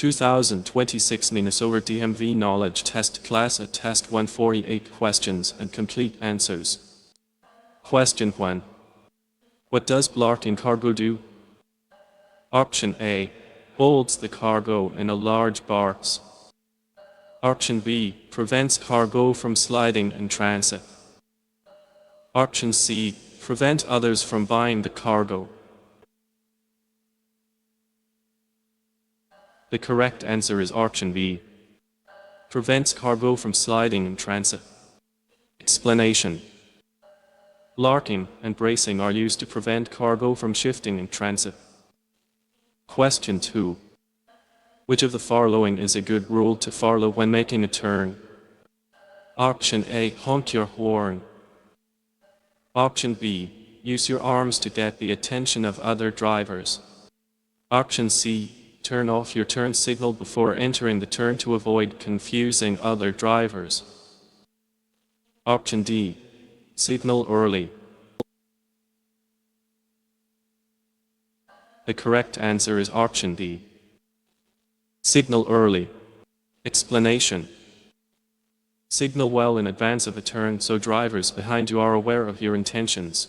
2026 Minnesota DMV Knowledge Test Class at Test 148 Questions and Complete Answers. Question 1. What does blocking cargo do? Option A. Holds the cargo in a large box. Option B. Prevents cargo from sliding in transit. Option C. Prevent others from buying the cargo. The correct answer is option B. Prevents cargo from sliding in transit. Explanation. Locking and bracing are used to prevent cargo from shifting in transit. Question 2. Which of the following is a good rule to follow when making a turn? Option A. Honk your horn. Option B. Use your arms to get the attention of other drivers. Option C. Turn off your turn signal before entering the turn to avoid confusing other drivers. Option D. Signal early. The correct answer is option D. Signal early. Explanation. Signal well in advance of a turn so drivers behind you are aware of your intentions.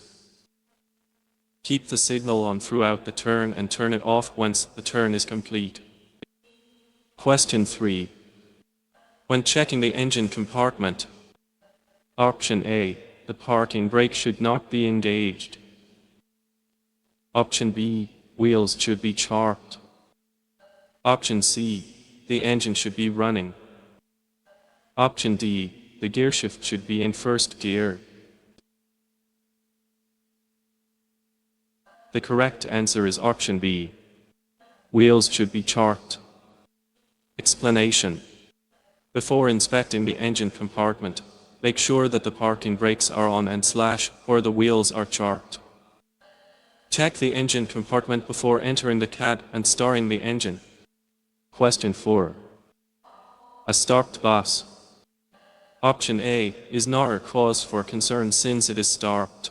Keep the signal on throughout the turn and turn it off once the turn is complete. Question 3. When checking the engine compartment. Option A. The parking brake should not be engaged. Option B. Wheels should be charged. Option C. The engine should be running. Option D. The gear shift should be in first gear. The correct answer is option B. Wheels should be charged. Explanation. Before inspecting the engine compartment, make sure that the parking brakes are on and / or the wheels are charged. Check the engine compartment before entering the cab and starting the engine. Question 4. A stopped bus. Option A is not a cause for concern since it is stopped.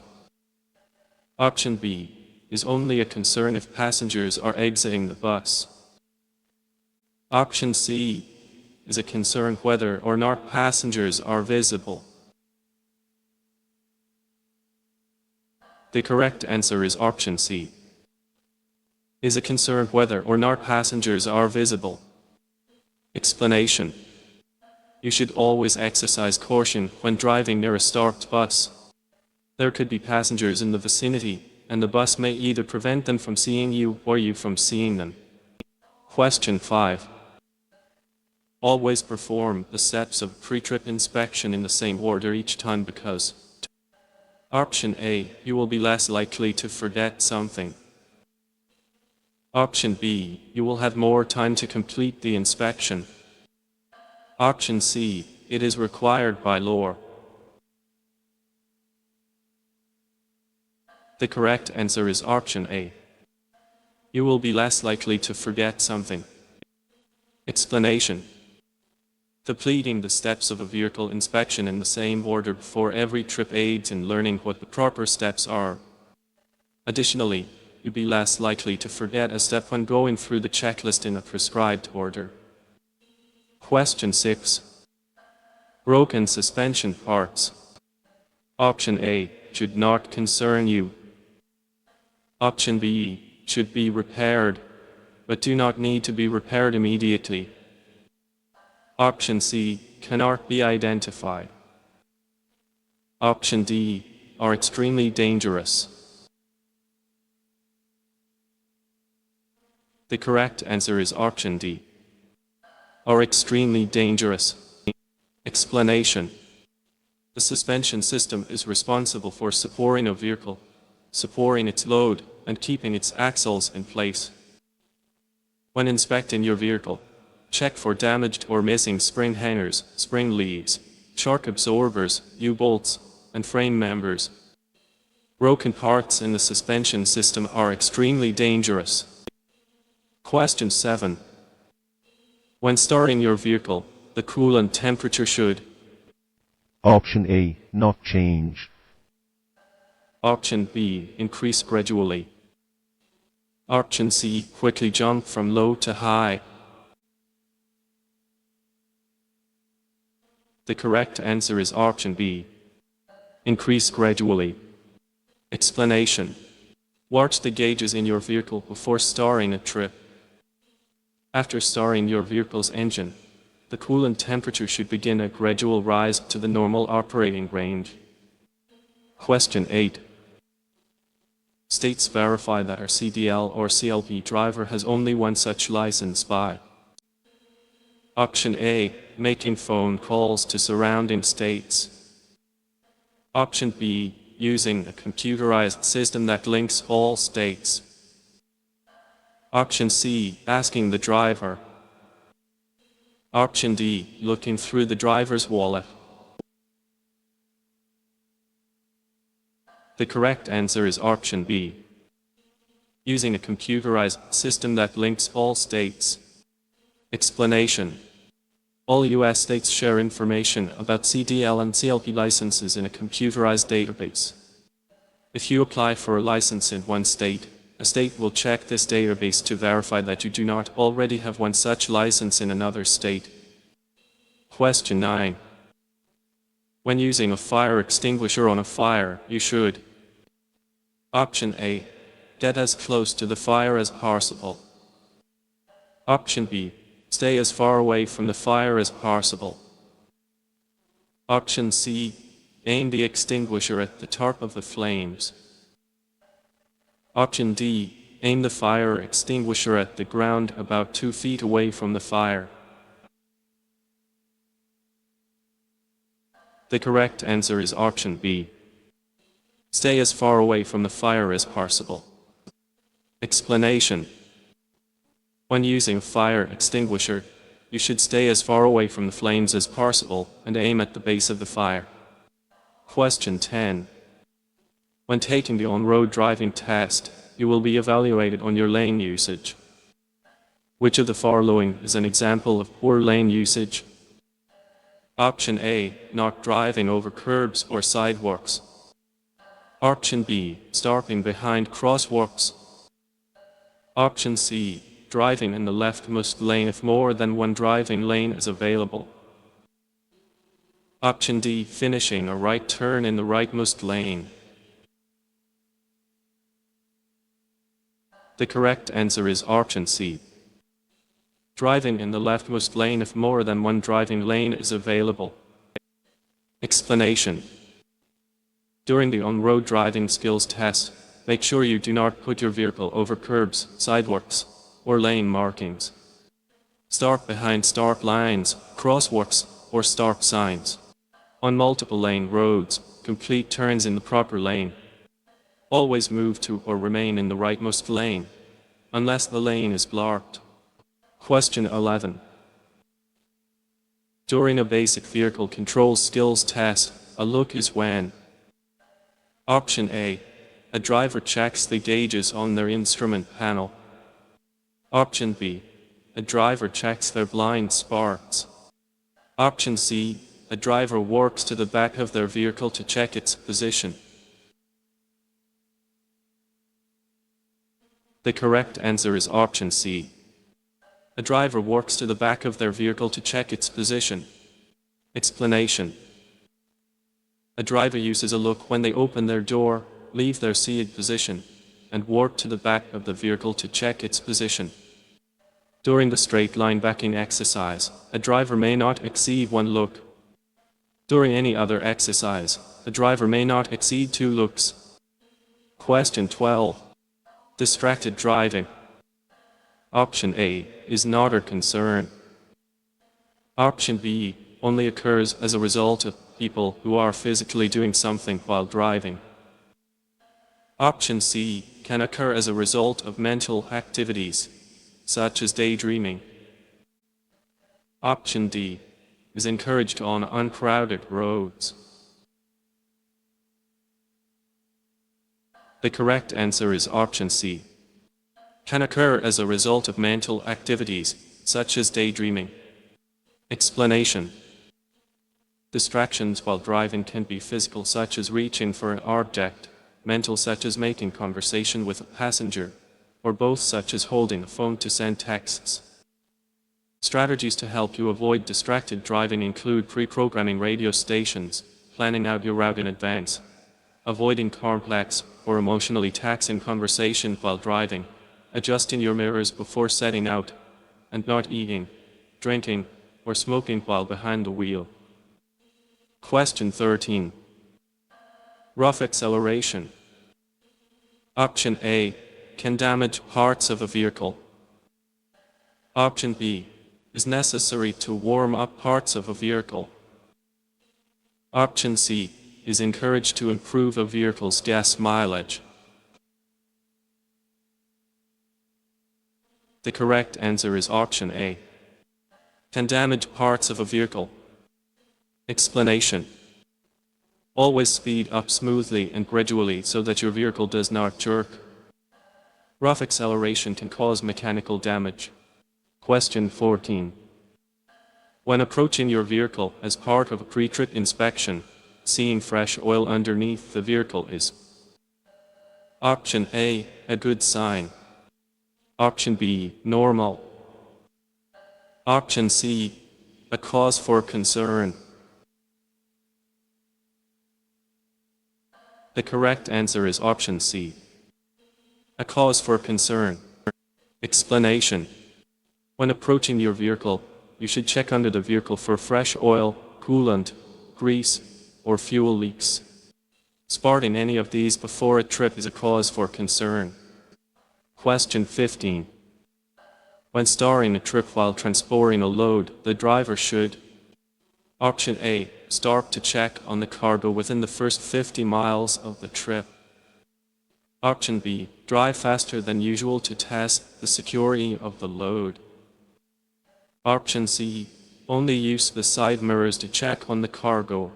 Option B is only a concern if passengers are exiting the bus. Option C is a concern whether or not passengers are visible. The correct answer is option C. Is a concern whether or not passengers are visible. Explanation. You should always exercise caution when driving near a stopped bus. There could be passengers in the vicinity, and the bus may either prevent them from seeing you or you from seeing them. Question 5. Always perform the steps of pre-trip inspection in the same order each time because Option A. You will be less likely to forget something. Option B. You will have more time to complete the inspection. Option C. It is required by law. The correct answer is option A. You will be less likely to forget something. Explanation. Completing the steps of a vehicle inspection in the same order before every trip aids in learning what the proper steps are. Additionally, you'll be less likely to forget a step when going through the checklist in a prescribed order. Question 6. Broken suspension parts. Option A should not concern you. Option B should be repaired, but do not need to be repaired immediately. Option C cannot be identified. Option D are extremely dangerous. The correct answer is option D. Are extremely dangerous. Explanation. The suspension system is responsible for supporting a vehicle, supporting its load, and keeping its axles in place. When inspecting your vehicle, check for damaged or missing spring hangers, spring leads, shock absorbers, U-bolts, and frame members. Broken parts in the suspension system are extremely dangerous. Question 7. When starting your vehicle, the coolant temperature should Option A. Not change. Option B. Increase gradually. Option C. Quickly jump from low to high. The correct answer is option B. Increase gradually. Explanation. Watch the gauges in your vehicle before starting a trip. After starting your vehicle's engine, the coolant temperature should begin a gradual rise to the normal operating range. Question 8. States verify that our CDL or CLP driver has only one such license by Option A. Making phone calls to surrounding states. Option B. Using a computerized system that links all states. Option C. Asking the driver. Option D. Looking through the driver's wallet. The correct answer is option B. Using a computerized system that links all states. Explanation. All U.S. states share information about CDL and CLP licenses in a computerized database. If you apply for a license in one state, a state will check this database to verify that you do not already have one such license in another state. Question 9. When using a fire extinguisher on a fire, you should Option A. Get as close to the fire as possible. Option B. Stay as far away from the fire as possible. Option C. Aim the extinguisher at the top of the flames. Option D. Aim the fire extinguisher at the ground about 2 feet away from the fire. The correct answer is option B. Stay as far away from the fire as possible. Explanation. When using a fire extinguisher, you should stay as far away from the flames as possible and aim at the base of the fire. Question 10. When taking the on-road driving test, you will be evaluated on your lane usage. Which of the following is an example of poor lane usage? Option A. Not driving over curbs or sidewalks. Option B. Stopping behind crosswalks. Option C. Driving in the leftmost lane if more than one driving lane is available. Option D. Finishing a right turn in the rightmost lane. The correct answer is option C. Driving in the leftmost lane if more than one driving lane is available. Explanation. During the on-road driving skills test, make sure you do not put your vehicle over curbs, sidewalks, or lane markings. Stop behind stop lines, crosswalks, or stop signs. On multiple lane roads, complete turns in the proper lane. Always move to or remain in the rightmost lane, unless the lane is blocked. Question 11. During a basic vehicle control skills test, a look is when Option A. A driver checks the gauges on their instrument panel. Option B. A driver checks their blind spots. Option C. A driver walks to the back of their vehicle to check its position. The correct answer is option C. A driver walks to the back of their vehicle to check its position. Explanation. A driver uses a look when they open their door, leave their seated position, and walk to the back of the vehicle to check its position. During the straight line backing exercise, a driver may not exceed one look. During any other exercise, a driver may not exceed 2 looks. Question 12. Distracted driving. Option A is not a concern. Option B only occurs as a result of people who are physically doing something while driving. Option C can occur as a result of mental activities, such as daydreaming. Option D is encouraged on uncrowded roads. The correct answer is option C. Can occur as a result of mental activities, such as daydreaming. Explanation. Distractions while driving can be physical, such as reaching for an object, mental, such as making conversation with a passenger, or both, such as holding a phone to send texts. Strategies to help you avoid distracted driving include pre-programming radio stations, planning out your route in advance, avoiding complex or emotionally taxing conversation while driving, adjusting your mirrors before setting out, and not eating, drinking, or smoking while behind the wheel. Question 13. Rough acceleration. Option A. Can damage parts of a vehicle. Option B. Is necessary to warm up parts of a vehicle. Option C. Is encouraged to improve a vehicle's gas mileage. The correct answer is option A. Can damage parts of a vehicle. Explanation. Always speed up smoothly and gradually so that your vehicle does not jerk. Rough acceleration can cause mechanical damage. Question 14. When approaching your vehicle as part of a pre-trip inspection, seeing fresh oil underneath the vehicle is Option A. A good sign. Option B. Normal. Option C. A cause for concern. The correct answer is option C. A cause for concern. Explanation. When approaching your vehicle, you should check under the vehicle for fresh oil, coolant, grease, or fuel leaks. Spotting any of these before a trip is a cause for concern. Question 15. When starting a trip while transporting a load, the driver should Option A. Stop to check on the cargo within the first 50 miles of the trip. Option B. Drive faster than usual to test the security of the load. Option C. Only use the side mirrors to check on the cargo.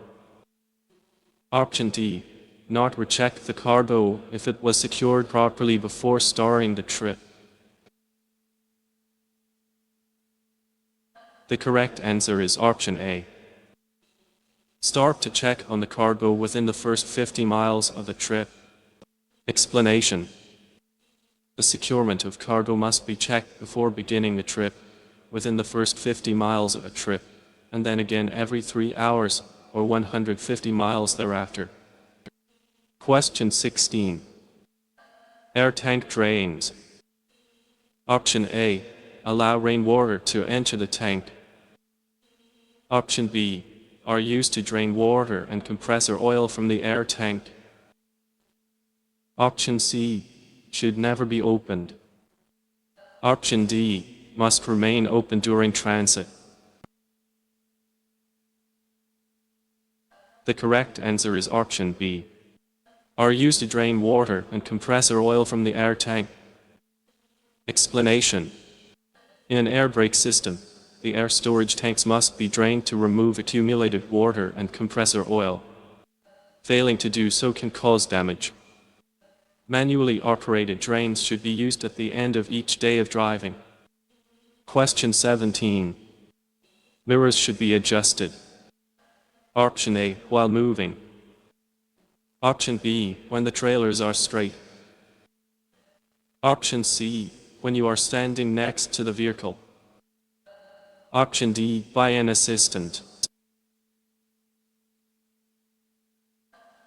Option D. Not recheck the cargo if it was secured properly before starting the trip. The correct answer is option A. Start to check on the cargo within the first 50 miles of the trip. Explanation. The securement of cargo must be checked before beginning the trip, within the first 50 miles of a trip, and then again every 3 hours, or 150 miles thereafter. Question 16. Air tank drains. Option A. Allow rainwater to enter the tank. Option B. Are used to drain water and compressor oil from the air tank. Option C. Should never be opened. Option D. Must remain open during transit. The correct answer is option B. Are used to drain water and compressor oil from the air tank. Explanation. In an air brake system, the air storage tanks must be drained to remove accumulated water and compressor oil. Failing to do so can cause damage. Manually operated drains should be used at the end of each day of driving. Question 17. Mirrors should be adjusted. Option A. While moving. Option B. When the trailers are straight. Option C. When you are standing next to the vehicle. Option D. By an assistant.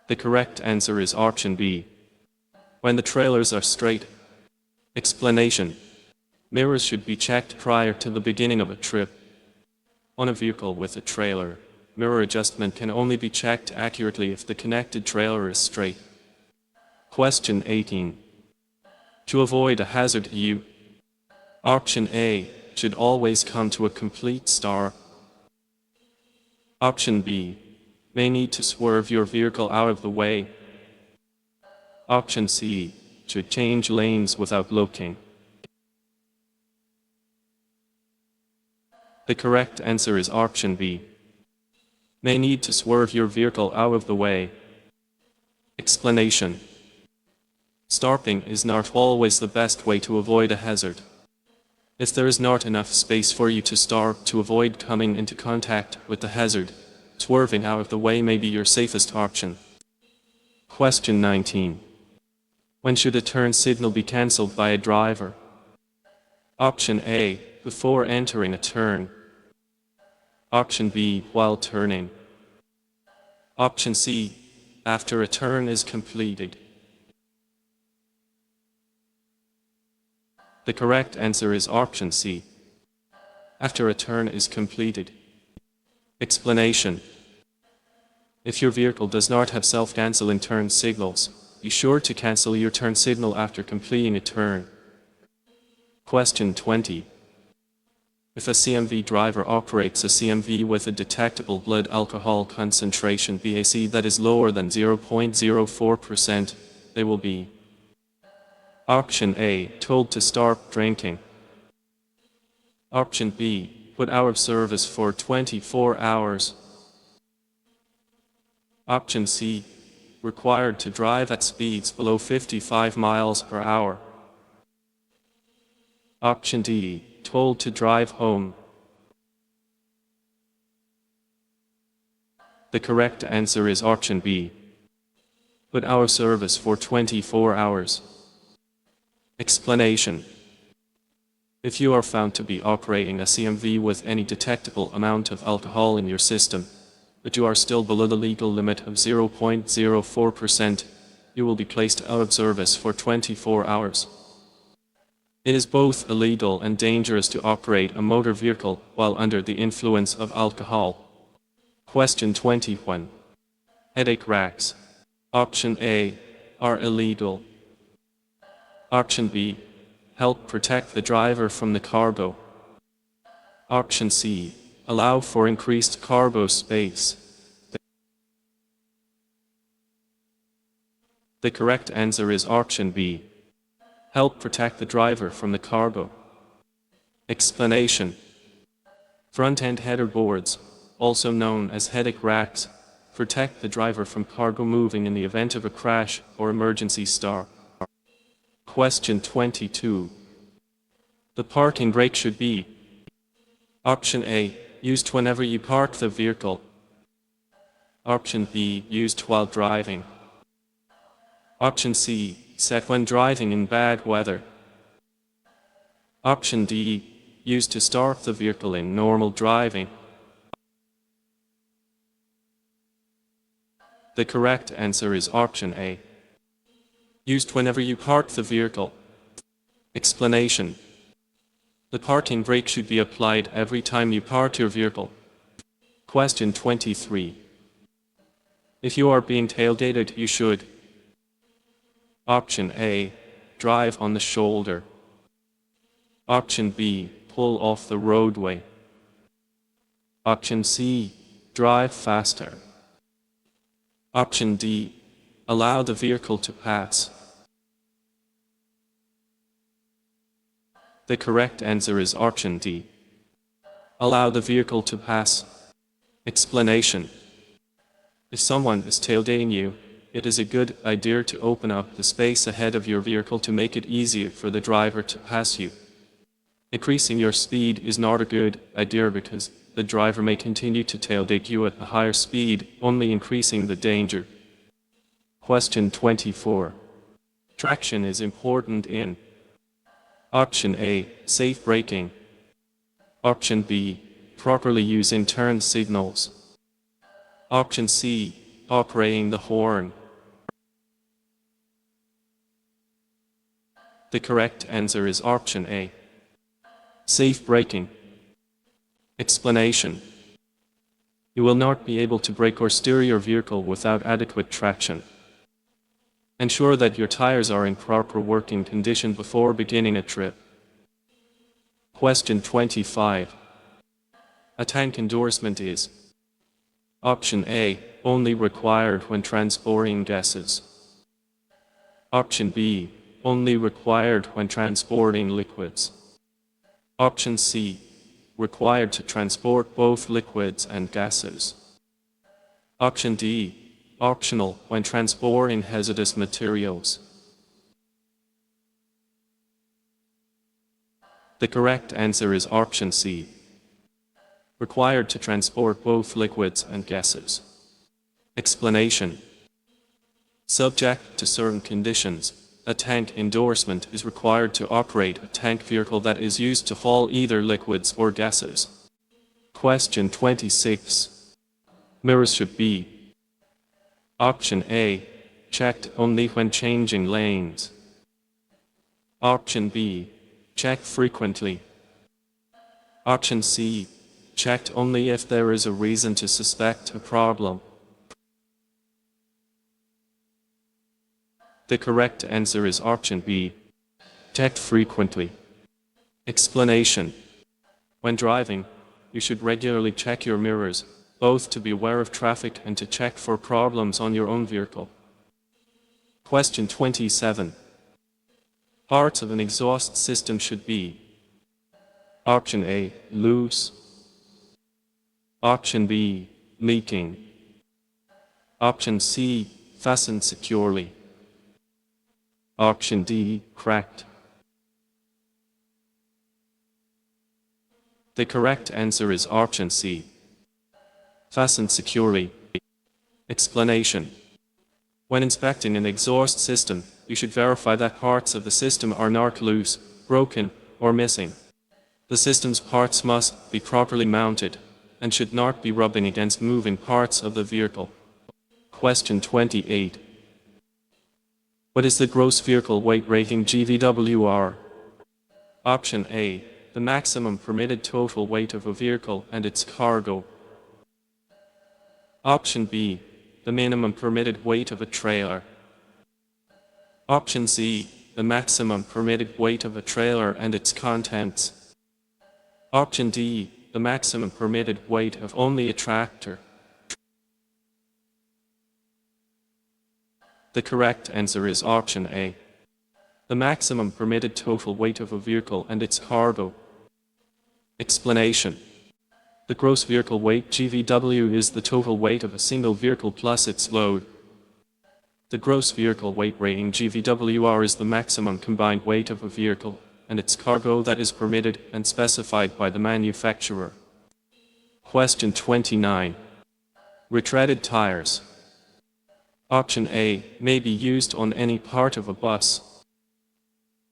The correct answer is option B. When the trailers are straight. Explanation. Mirrors should be checked prior to the beginning of a trip. On a vehicle with a trailer, mirror adjustment can only be checked accurately if the connected trailer is straight. Question 18. To avoid a hazard you. Option A. Should always come to a complete stop. Option B. May need to swerve your vehicle out of the way. Option C. Should change lanes without looking. The correct answer is option B. May need to swerve your vehicle out of the way. Explanation. Stopping is not always the best way to avoid a hazard. If there is not enough space for you to stop to avoid coming into contact with the hazard, swerving out of the way may be your safest option. Question 19. When should a turn signal be cancelled by a driver? Option A. before entering a turn. Option B, while turning. Option C, after a turn is completed. The correct answer is option C, after a turn is completed. Explanation. If your vehicle does not have self-canceling turn signals, be sure to cancel your turn signal after completing a turn. Question 20. If a CMV driver operates a CMV with a detectable blood alcohol concentration BAC that is lower than 0.04%, they will be: Option A, told to stop drinking. Option B, put out of service for 24 hours. Option C, required to drive at speeds below 55 miles per hour. Option D, told to drive home. The correct answer is option B, put out of service for 24 hours. Explanation. If you are found to be operating a CMV with any detectable amount of alcohol in your system, but you are still below the legal limit of 0.04%, you will be placed out of service for 24 hours. It is both illegal and dangerous to operate a motor vehicle while under the influence of alcohol. Question 21. Headache racks. Option A, are illegal. Option B, help protect the driver from the cargo. Option C, allow for increased cargo space. The correct answer is option B, help protect the driver from the cargo. Explanation. Front-end header boards, also known as headache racks, protect the driver from cargo moving in the event of a crash or emergency stop. Question 22. The parking brake should be: Option A, used whenever you park the vehicle. Option B, used while driving. Option C, set when driving in bad weather. Option D, used to start the vehicle in normal driving. The correct answer is option A, used whenever you park the vehicle. Explanation. The parking brake should be applied every time you park your vehicle. Question 23. If you are being tailgated, you should: Option A, drive on the shoulder. Option B, pull off the roadway. Option C, drive faster. Option D, allow the vehicle to pass. The correct answer is option D, allow the vehicle to pass. Explanation. If someone is tailgating you, it is a good idea to open up the space ahead of your vehicle to make it easier for the driver to pass you. Increasing your speed is not a good idea because the driver may continue to tailgate you at a higher speed, only increasing the danger. Question 24. Traction is important in: Option A, safe braking. Option B, properly using turn signals. Option C, operating the horn. The correct answer is option A, safe braking. Explanation. You will not be able to brake or steer your vehicle without adequate traction. Ensure that your tires are in proper working condition before beginning a trip. Question 25. A tank endorsement is: Option A, only required when transporting gases. Option B, only required when transporting liquids. Option C, required to transport both liquids and gases. Option D, optional when transporting hazardous materials. The correct answer is option C, required to transport both liquids and gases. Explanation. Subject to certain conditions, A tank endorsement is required to operate a tank vehicle that is used to haul either liquids or gases. Question 26. Mirrors should be: Option A, checked only when changing lanes. Option B, check frequently. Option C, checked only if there is a reason to suspect a problem. The correct answer is option B, checked frequently. Explanation: when driving, you should regularly check your mirrors, both to be aware of traffic and to check for problems on your own vehicle. Question 27. Parts of an exhaust system should be: Option A, loose. Option B, leaking. Option C, fastened securely. Option D, cracked. The correct answer is option C, fastened securely. Explanation: when inspecting an exhaust system, you should verify that parts of the system are not loose, broken, or missing. The system's parts must be properly mounted and should not be rubbing against moving parts of the vehicle. Question 28. What is the gross vehicle weight rating GVWR? Option A, the maximum permitted total weight of a vehicle and its cargo. Option B, the minimum permitted weight of a trailer. Option C, the maximum permitted weight of a trailer and its contents. Option D, the maximum permitted weight of only a tractor. The correct answer is option A, the maximum permitted total weight of a vehicle and its cargo. Explanation: the gross vehicle weight GVW is the total weight of a single vehicle plus its load. The gross vehicle weight rating GVWR is the maximum combined weight of a vehicle and its cargo that is permitted and specified by the manufacturer. Question 29. Retreaded tires. Option A, may be used on any part of a bus.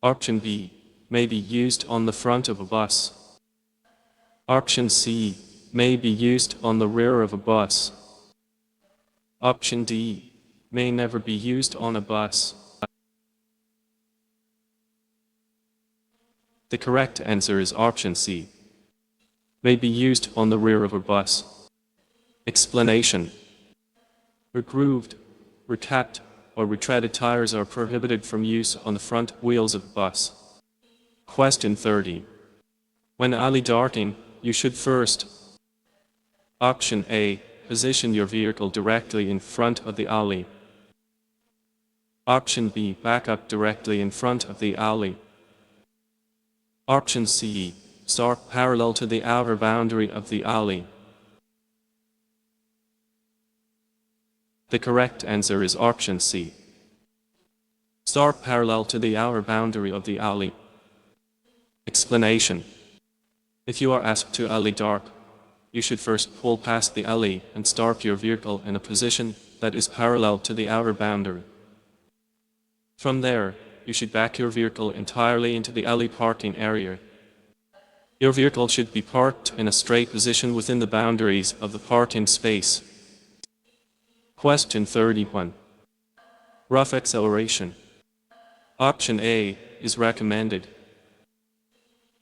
Option B, may be used on the front of a bus. Option C, may be used on the rear of a bus. Option D, may never be used on a bus. The correct answer is option C, may be used on the rear of a bus. Explanation: regrooved, recapped, or retreaded tires are prohibited from use on the front wheels of a bus. Question 30. When alley darting, you should first: Option A, position your vehicle directly in front of the alley. Option B, back up directly in front of the alley. Option C, start parallel to the outer boundary of the alley. The correct answer is option C, start parallel to the outer boundary of the alley. Explanation: if you are asked to alley dart, you should first pull past the alley and start your vehicle in a position that is parallel to the outer boundary. From there, you should back your vehicle entirely into the alley parking area. Your vehicle should be parked in a straight position within the boundaries of the parking space. Question 31. Rough acceleration. Option A is recommended.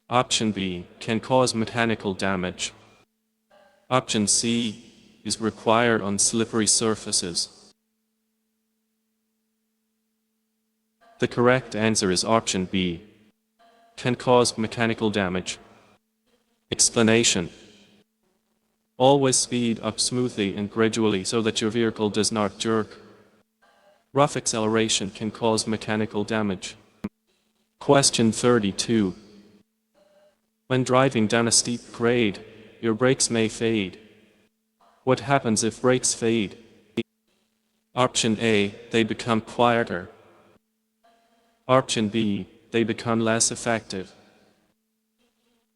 Option B can cause mechanical damage. Option C is required on slippery surfaces. The correct answer is option B, can cause mechanical damage. Explanation: always speed up smoothly and gradually so that your vehicle does not jerk. Rough acceleration can cause mechanical damage. Question 32. When driving down a steep grade, your brakes may fade. What happens if brakes fade? Option A, they become quieter. Option B, they become less effective.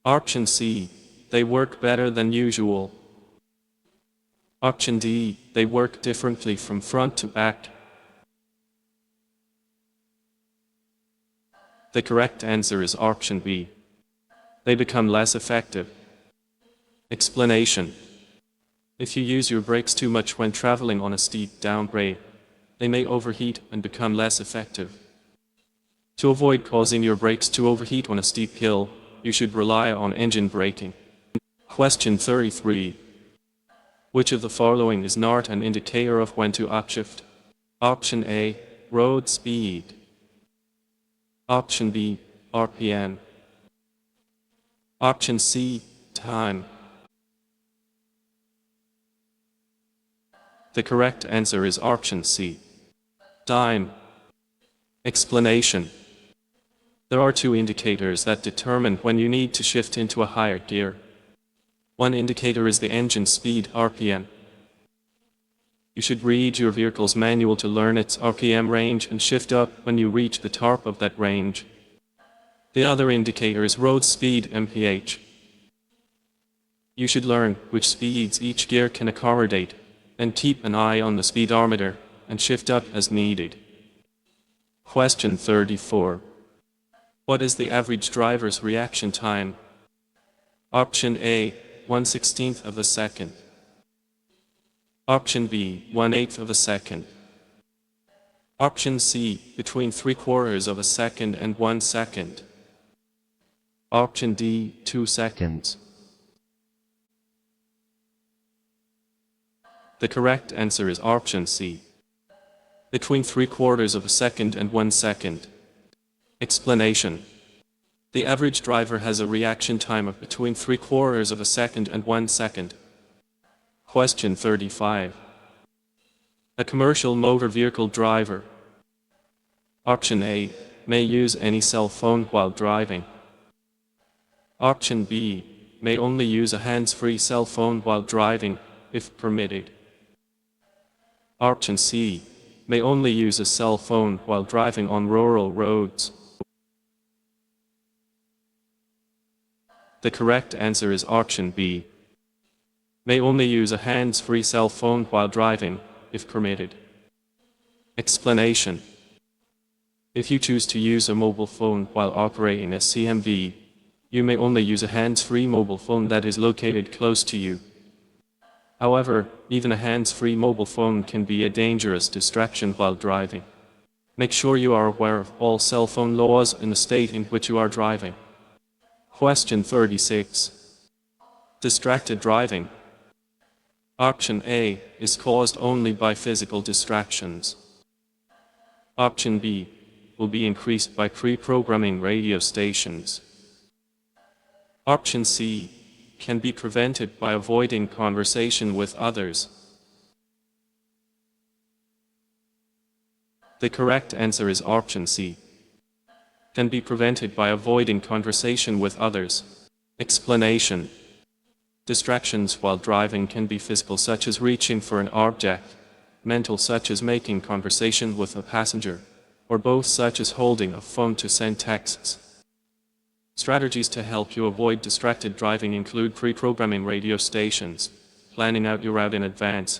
Option C, they work better than usual. Option D, they work differently from front to back. The correct answer is option B. They become less effective. Explanation. If you use your brakes too much when traveling on a steep downgrade, they may overheat and become less effective. To avoid causing your brakes to overheat on a steep hill, you should rely on engine braking. Question 33. Which of the following is not an indicator of when to upshift? Option A, road speed. Option B, RPM. Option C, time. The correct answer is option C, time. Explanation. There are two indicators that determine when you need to shift into a higher gear. One indicator is the engine speed, RPM. You should read your vehicle's manual to learn its RPM range and shift up when you reach the top of that range. The other indicator is road speed, mph. You should learn which speeds each gear can accommodate, and keep an eye on the speedometer and shift up as needed. Question 34. What is the average driver's reaction time? Option A, 1/16 of a second. Option B, 1/8 of a second. Option C, between 3/4 of a second and 1 second. Option D, 2 seconds. The correct answer is option C, between 3/4 of a second and 1 second. Explanation. The average driver has a reaction time of between 3/4 of a second and 1 second. Question 35. A commercial motor vehicle driver. Option A, may use any cell phone while driving. Option B, may only use a hands-free cell phone while driving, if permitted. Option C, may only use a cell phone while driving on rural roads. The correct answer is option B, may only use a hands-free cell phone while driving, if permitted. Explanation. If you choose to use a mobile phone while operating a CMV, you may only use a hands-free mobile phone that is located close to you. However, even a hands-free mobile phone can be a dangerous distraction while driving. Make sure you are aware of all cell phone laws in the state in which you are driving. Question 36. Distracted driving. Option A is caused only by physical distractions. Option B will be increased by pre-programming radio stations. Option C can be prevented by avoiding conversation with others. The correct answer is option C, can be prevented by avoiding conversation with others. Explanation. Distractions while driving can be physical, such as reaching for an object, mental, such as making conversation with a passenger, or both, such as holding a phone to send texts. Strategies to help you avoid distracted driving include pre-programming radio stations, planning out your route in advance,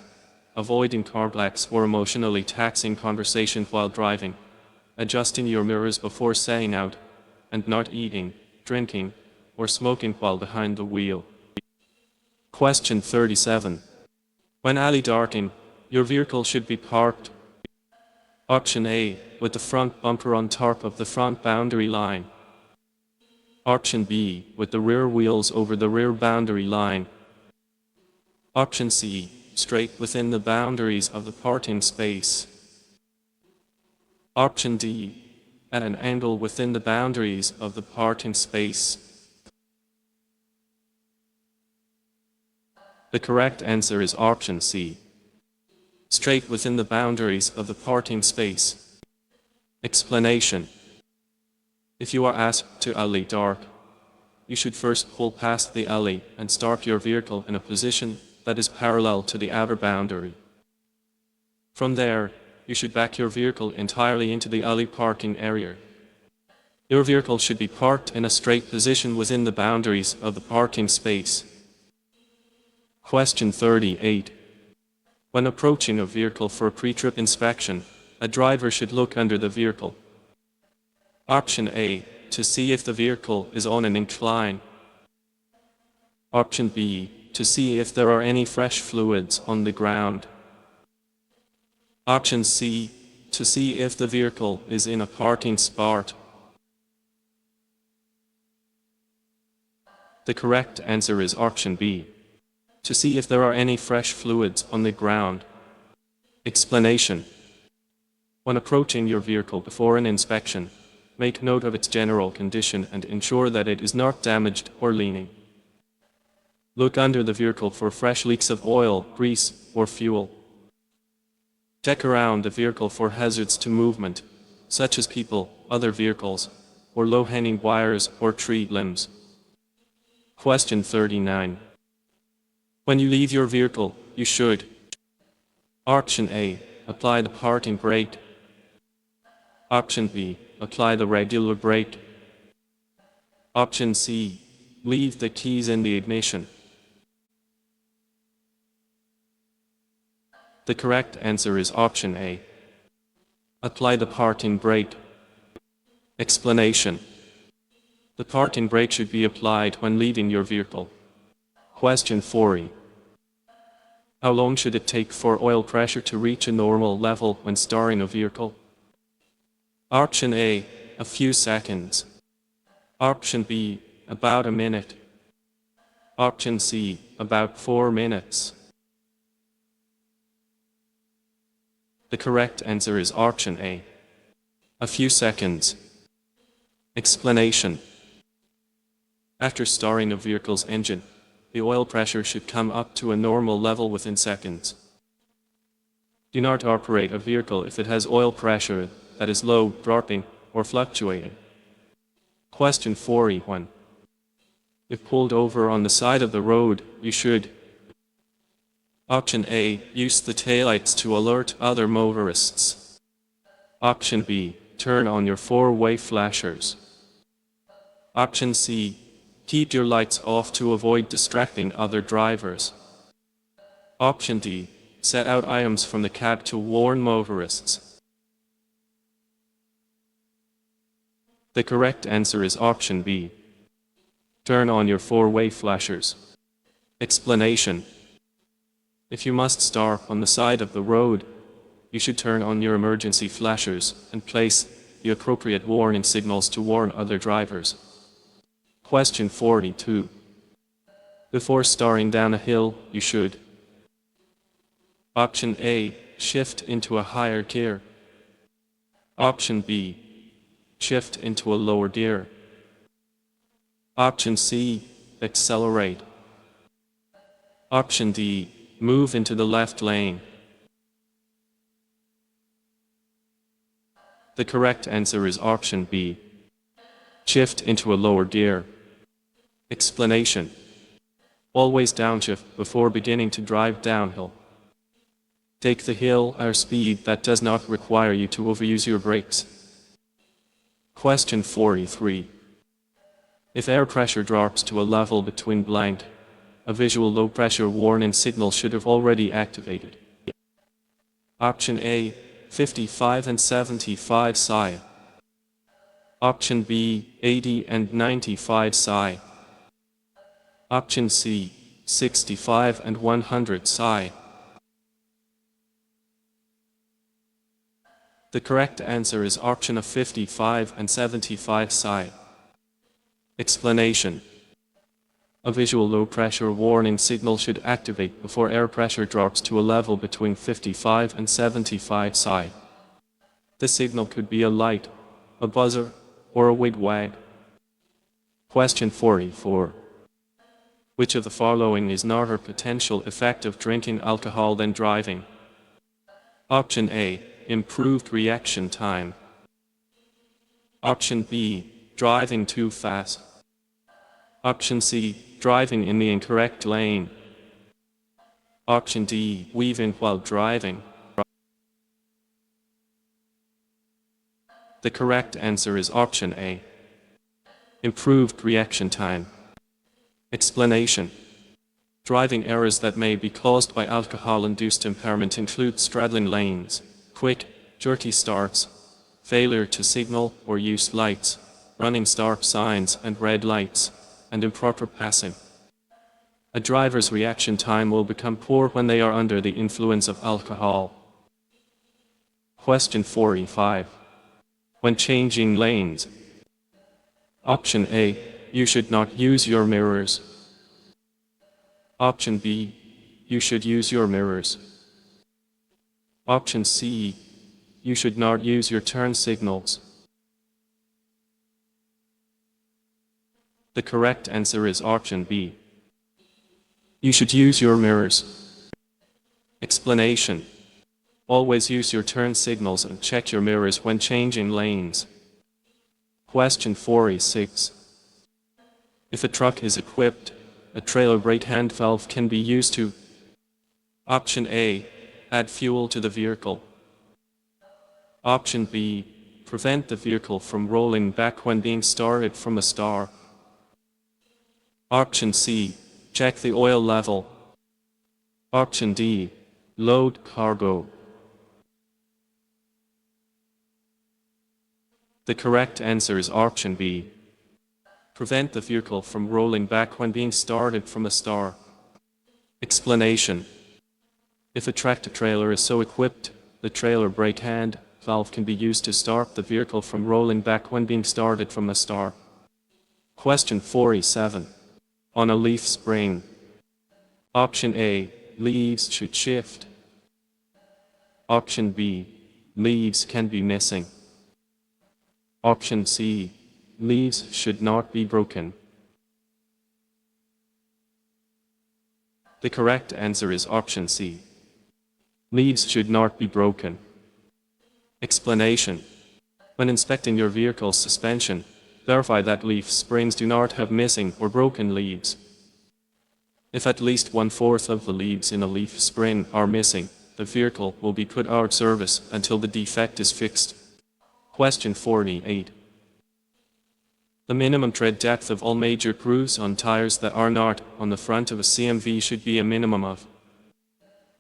avoiding car blocks or emotionally taxing conversation while driving, adjusting your mirrors before setting out, and not eating, drinking, or smoking while behind the wheel. Question 37. When alley darting, your vehicle should be parked. Option A, with the front bumper on top of the front boundary line. Option B, with the rear wheels over the rear boundary line. Option C, straight within the boundaries of the parking space. Option D, at an angle within the boundaries of the parking space. The correct answer is option C, straight within the boundaries of the parking space. Explanation. If you are asked to alley dark, you should first pull past the alley and start your vehicle in a position that is parallel to the outer boundary. From there, you should back your vehicle entirely into the alley parking area. Your vehicle should be parked in a straight position within the boundaries of the parking space. Question 38. When approaching a vehicle for a pre-trip inspection, a driver should look under the vehicle. Option A, to see if the vehicle is on an incline. Option B, to see if there are any fresh fluids on the ground. Option C, to see if the vehicle is in a parking spot. The correct answer is option B, to see if there are any fresh fluids on the ground. Explanation. When approaching your vehicle before an inspection, make note of its general condition and ensure that it is not damaged or leaning. Look under the vehicle for fresh leaks of oil, grease, or fuel. Check around the vehicle for hazards to movement, such as people, other vehicles, or low-hanging wires or tree limbs. Question 39. When you leave your vehicle, you should: Option A, apply the parking brake. Option B, apply the regular brake. Option C, leave the keys in the ignition. The correct answer is option A, apply the parking brake. Explanation. The parking brake should be applied when leaving your vehicle. Question 40. How long should it take for oil pressure to reach a normal level when starting a vehicle? Option A, a few seconds. Option B, about a minute. Option C, about 4 minutes. The correct answer is option A, a few seconds. Explanation. After starting a vehicle's engine, the oil pressure should come up to a normal level within seconds. Do not operate a vehicle if it has oil pressure that is low, dropping, or fluctuating. Question 41. If pulled over on the side of the road, you should: Option A, use the taillights to alert other motorists. Option B, turn on your four-way flashers. Option C, keep your lights off to avoid distracting other drivers. Option D, set out items from the cab to warn motorists. The correct answer is option B, turn on your four-way flashers. Explanation. If you must stop on the side of the road, you should turn on your emergency flashers and place the appropriate warning signals to warn other drivers. Question 42. Before starting down a hill, you should: Option A, shift into a higher gear. Option B, shift into a lower gear. Option C, accelerate. Option D, move into the left lane. The correct answer is option B, shift into a lower gear. Explanation. Always downshift before beginning to drive downhill. Take the hill at a speed that does not require you to overuse your brakes. Question 43. If air pressure drops to a level between blank, a visual low pressure warning signal should have already activated. Option A, 55 and 75 psi. Option B, 80 and 95 psi. Option C, 65 and 100 psi. The correct answer is option of 55 and 75 psi. Explanation. A visual low pressure warning signal should activate before air pressure drops to a level between 55 and 75 psi. The signal could be a light, a buzzer, or a wig-wag. Question 44. Which of the following is not a potential effect of drinking alcohol than driving? Option A, improved reaction time. Option B, driving too fast. Option C, driving in the incorrect lane. Option D, weaving while driving. The correct answer is option A, improved reaction time. Explanation. Driving errors that may be caused by alcohol-induced impairment include straddling lanes, quick, jerky starts, failure to signal or use lights, running stop signs and red lights, and improper passing. A driver's reaction time will become poor when they are under the influence of alcohol. Question 45. When changing lanes. Option A. You should not use your mirrors. Option B. You should use your mirrors. Option C. You should not use your turn signals. The correct answer is option B. You should use your mirrors. Explanation. Always use your turn signals and check your mirrors when changing lanes. Question 46. If a truck is equipped, a trailer brake hand valve can be used to. Option A. Add fuel to the vehicle. Option B. Prevent the vehicle from rolling back when being started from a start. Option C. Check the oil level. Option D. Load cargo. The correct answer is option B. Prevent the vehicle from rolling back when being started from a start. Explanation. If a tractor-trailer is so equipped, the trailer brake hand valve can be used to start the vehicle from rolling back when being started from a start. Question 47. On a leaf spring. Option A. Leaves should shift. Option B. Leaves can be missing. Option C. Leaves should not be broken. The correct answer is option C. Leaves should not be broken. Explanation. When inspecting your vehicle's suspension, verify that leaf springs do not have missing or broken leaves. If at least 1/4 of the leaves in a leaf spring are missing, the vehicle will be put out of service until the defect is fixed. Question 48. The minimum tread depth of all major grooves on tires that are not on the front of a CMV should be a minimum of.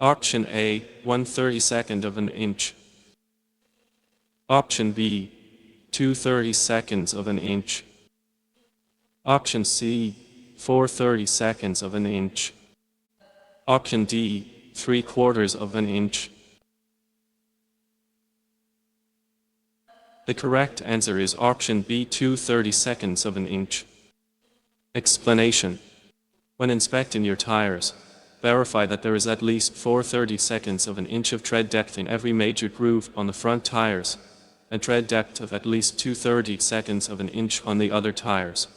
Option A. 1/32 of an inch. Option B. 2/32 of an inch. Option C. 4/32 of an inch. Option D. 3/4 of an inch. The correct answer is option B. 2/32 of an inch. Explanation. When inspecting your tires, verify that there is at least 4/32 of an inch of tread depth in every major groove on the front tires, and tread depth of at least 2/32 of an inch on the other tires.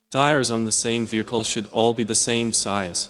Tires on the same vehicle should all be the same size.